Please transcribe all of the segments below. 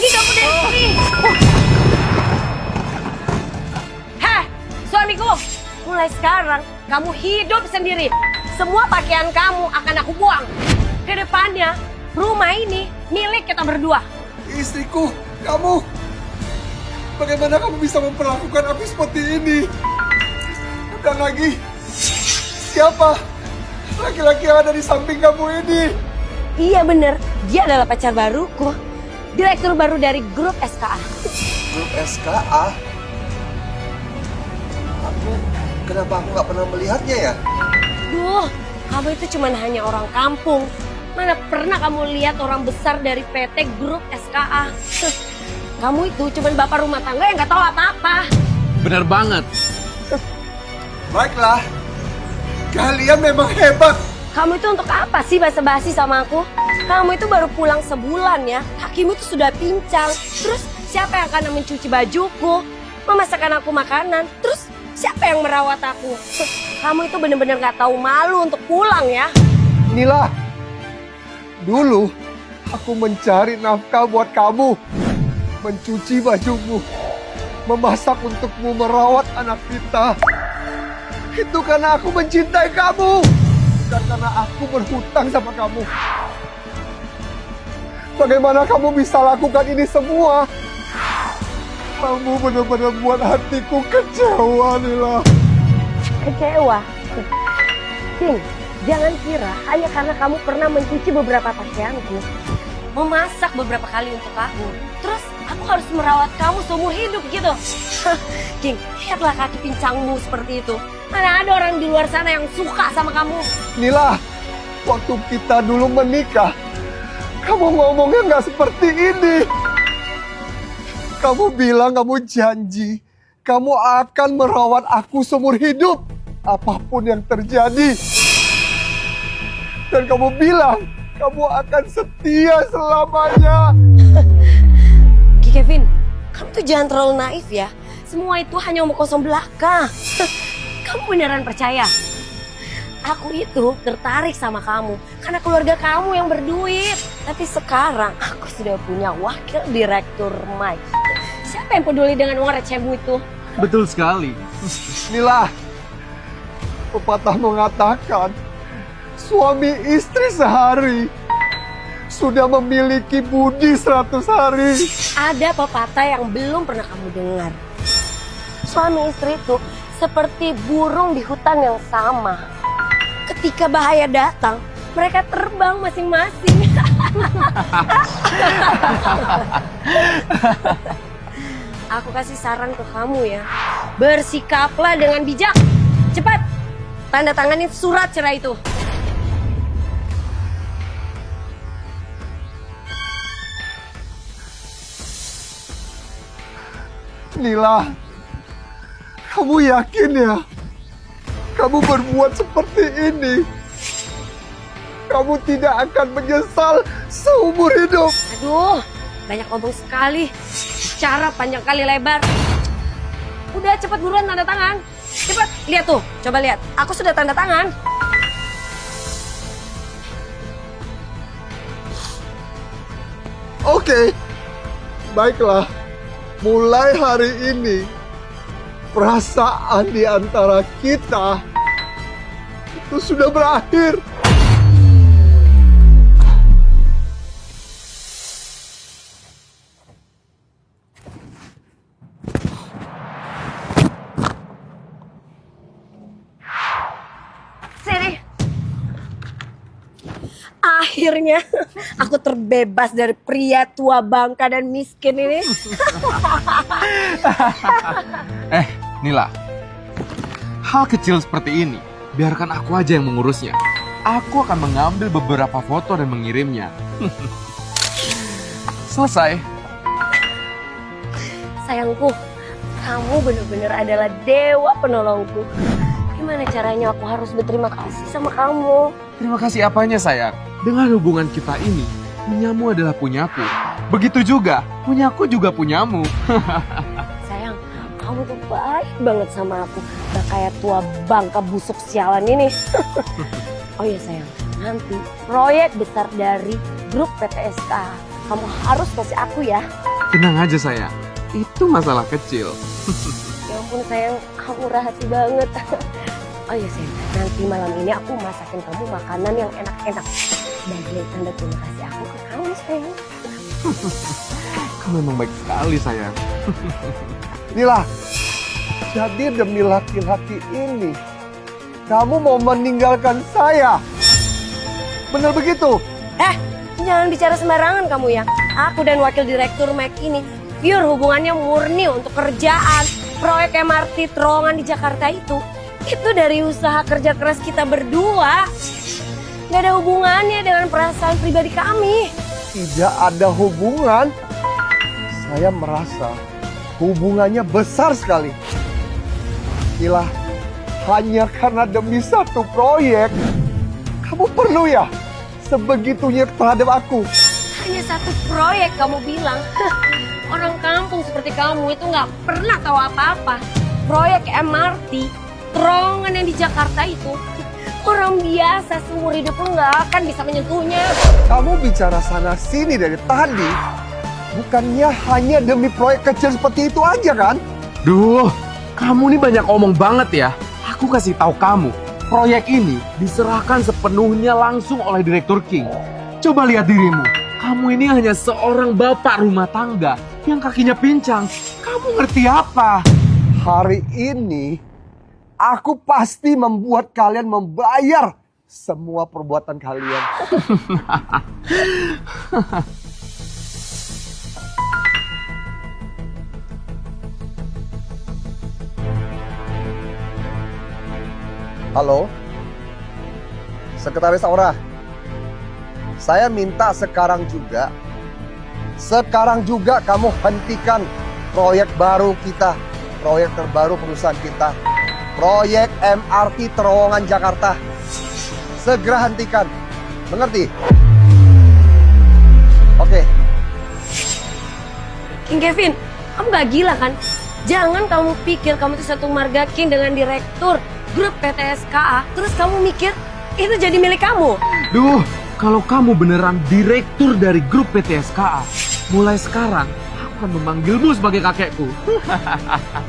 Pergi kamu dari sini. Heh, suamiku. Mulai sekarang kamu hidup sendiri. Semua pakaian kamu akan aku buang. Kedepannya rumah ini milik kita berdua. Istriku, kamu. Bagaimana kamu bisa memperlakukan aku seperti ini? Dan lagi, siapa laki-laki yang ada di samping kamu ini? Iya bener, dia adalah pacar baruku. Direktur baru dari grup SKA. Grup SKA? Kenapa aku nggak pernah melihatnya ya? Duh, kamu itu cuman hanya orang kampung. Mana pernah kamu lihat orang besar dari PT Grup SKA? Kamu itu cuman bapak rumah tangga yang nggak tahu apa-apa. Bener banget. Baiklah, kalian memang hebat. Kamu itu untuk apa sih basa-basi sama aku? Kamu itu baru pulang sebulan ya. Kakimu itu sudah pincang. Terus siapa yang akan mencuci bajuku? Memasakkan aku makanan. Terus siapa yang merawat aku? Kamu itu bener-bener gak tahu malu untuk pulang ya. Nila, dulu aku mencari nafkah buat kamu. Mencuci bajumu. Memasak untukmu, merawat anak kita. Itu karena aku mencintai kamu. Bukan karena aku berhutang sama kamu. Bagaimana kamu bisa lakukan ini semua? Kamu benar-benar buat hatiku kecewa, Nila. Kecewa? King, jangan kira hanya karena kamu pernah mencuci beberapa pakaianku, memasak beberapa kali untuk aku, terus aku harus merawat kamu seumur hidup gitu. King, lihatlah kaki pincangmu seperti itu. Mana ada orang di luar sana yang suka sama kamu. Nila, waktu kita dulu menikah, kamu ngomongnya nggak seperti ini. Kamu bilang kamu janji, kamu akan merawat aku seumur hidup, apapun yang terjadi. Dan kamu bilang, kamu akan setia selamanya. Ki Kevin, kamu tuh jangan terlalu naif ya. Semua itu hanya omong kosong belaka. Kamu beneran percaya? Aku itu tertarik sama kamu karena keluarga kamu yang berduit. Tapi sekarang aku sudah punya wakil direktur Mike. Siapa yang peduli dengan uang recehmu itu? Betul sekali. Nila, pepatah mengatakan, suami istri sehari sudah memiliki budi 100 hari. Ada pepatah yang belum pernah kamu dengar. Suami istri itu seperti burung di hutan yang sama. Ketika bahaya datang, mereka terbang masing-masing. Aku kasih saran ke kamu ya. Bersikaplah dengan bijak. Cepat, tanda tanganin surat cerai itu. Nila, kamu yakin ya? Kamu berbuat seperti ini, kamu tidak akan menyesal seumur hidup. Aduh, banyak ngomong sekali. Bicara panjang kali lebar. Udah cepet buruan tanda tangan. Cepet, lihat tuh. Coba lihat. Aku sudah tanda tangan. Oke, baiklah. Mulai hari ini, perasaan di antara kita itu sudah berakhir. Sini. Akhirnya aku terbebas dari pria tua bangka dan miskin ini. Nila, hal kecil seperti ini, biarkan aku aja yang mengurusnya. Aku akan mengambil beberapa foto dan mengirimnya. Selesai. Sayangku, kamu benar-benar adalah dewa penolongku. Gimana caranya aku harus berterima kasih sama kamu? Terima kasih apanya sayang. Dengan hubungan kita ini, punyamu adalah punyaku. Begitu juga, punyaku juga punyamu. Sayang, kamu tuh baik banget sama aku. Gak kayak tua bangka busuk sialan ini. Oh iya sayang, nanti proyek besar dari grup PTSK kamu harus kasih aku ya. Tenang aja sayang, itu masalah kecil. Ya ampun sayang, kamu rahasia banget. Oh iya sayang, nanti malam ini aku masakin kamu makanan yang enak-enak. Sebagai tanda terima kasih aku ke kamu sayang. Kamu memang baik sekali sayang. Nila, jadi demi laki-laki ini, kamu mau meninggalkan saya? Benar begitu? Jangan bicara sembarangan kamu ya. Aku dan wakil direktur Mike ini pure hubungannya murni untuk kerjaan. Proyek MRT terowongan di Jakarta itu dari usaha kerja keras kita berdua. Gak ada hubungannya dengan perasaan pribadi kami. Tidak ada hubungan. Saya merasa hubungannya besar sekali. Nila, hanya karena demi satu proyek, kamu perlu ya sebegitunya terhadap aku. Hanya satu proyek kamu bilang. Orang kampung seperti kamu itu nggak pernah tahu apa-apa. Proyek MRT, terowongan yang di Jakarta itu, orang biasa seumur hidup pun nggak akan bisa menyentuhnya. Kamu bicara sana sini dari tadi, bukannya hanya demi proyek kecil seperti itu aja kan? Duh, kamu nih banyak omong banget ya. Aku kasih tahu kamu, proyek ini diserahkan sepenuhnya langsung oleh Direktur King. Coba lihat dirimu, kamu ini hanya seorang bapak rumah tangga yang kakinya pincang. Kamu ngerti apa? Hari ini, aku pasti membuat kalian membayar semua perbuatan kalian. Halo, Sekretaris Aura. Saya minta sekarang juga kamu hentikan proyek baru kita, proyek terbaru perusahaan kita, proyek MRT Terowongan Jakarta. Segera hentikan, mengerti? Oke. King Kevin, kamu gak gila kan? Jangan kamu pikir kamu itu satu marga King dengan direktur grup PT SKA, terus kamu mikir itu jadi milik kamu. Duh, kalau kamu beneran direktur dari grup PT SKA, mulai sekarang aku akan memanggilmu sebagai kakekku.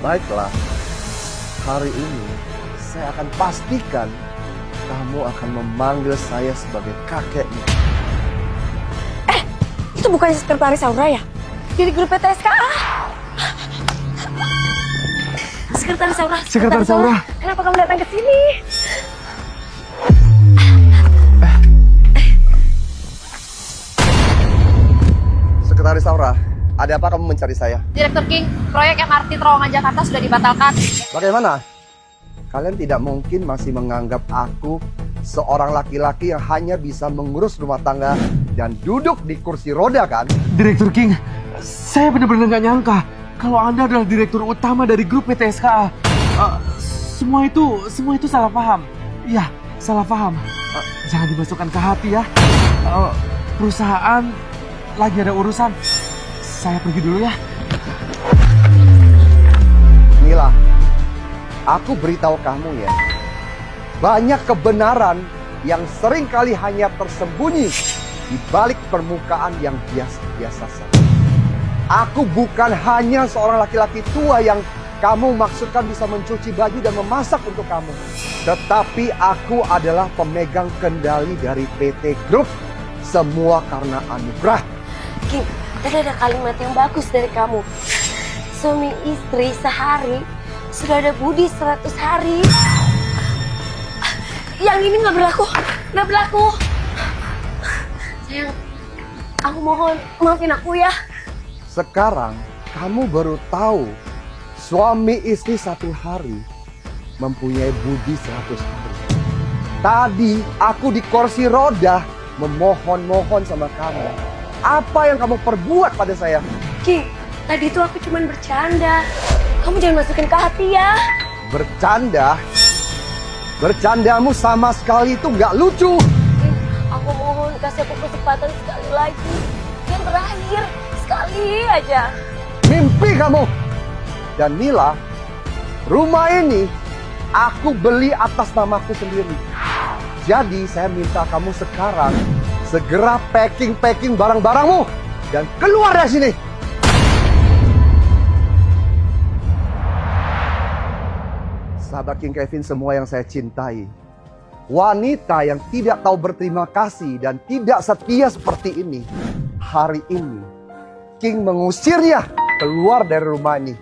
Baiklah, hari ini saya akan pastikan kamu akan memanggil saya sebagai kakeknya. Itu bukan sekretaris Aura ya? Dari grup PT SKA. Sekretaris Aura. Sekretaris Aura. Kenapa kamu datang ke sini? Sekretaris Aura, ada apa kamu mencari saya? Direktur King, proyek MRT Terowongan Jakarta sudah dibatalkan. Bagaimana? Kalian tidak mungkin masih menganggap aku seorang laki-laki yang hanya bisa mengurus rumah tangga dan duduk di kursi roda kan? Direktur King, saya benar-benar nggak nyangka kalau Anda adalah direktur utama dari grup PT SKA. Semua itu salah paham. Iya, salah paham. Jangan dimasukkan ke hati ya. Perusahaan lagi ada urusan. Saya pergi dulu ya. Mila, aku beritahu kamu ya. Banyak kebenaran yang seringkali hanya tersembunyi di balik permukaan yang biasa-biasa saja. Aku bukan hanya seorang laki-laki tua yang kamu maksudkan bisa mencuci baju dan memasak untuk kamu. Tetapi aku adalah pemegang kendali dari PT Group. Semua karena anugerah. King, tadi ada kalimat yang bagus dari kamu. Suami istri sehari sudah ada budi 100 hari. Yang ini nggak berlaku. Sayang, aku mohon maafin aku ya. Sekarang kamu baru tahu suami istri satu hari mempunyai budi 100 hari. Tadi aku di kursi roda memohon-mohon sama kamu. Apa yang kamu perbuat pada saya? King, tadi itu aku cuma bercanda. Kamu jangan masukin ke hati ya. Bercanda? Bercandamu sama sekali itu nggak lucu. King, aku mohon kasih aku kesempatan sekali lagi. Yang terakhir, sekali aja. Mimpi kamu. Dan Mila, rumah ini aku beli atas namaku sendiri. Jadi saya minta kamu sekarang segera packing barang-barangmu dan keluar dari sini. Sahabat King Kevin semua yang saya cintai. Wanita yang tidak tahu berterima kasih dan tidak setia seperti ini. Hari ini, King mengusirnya keluar dari rumah ini.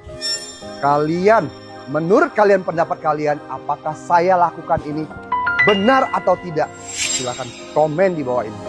Kalian, menurut kalian pendapat kalian, apakah saya lakukan ini benar atau tidak? Silakan komen di bawah ini.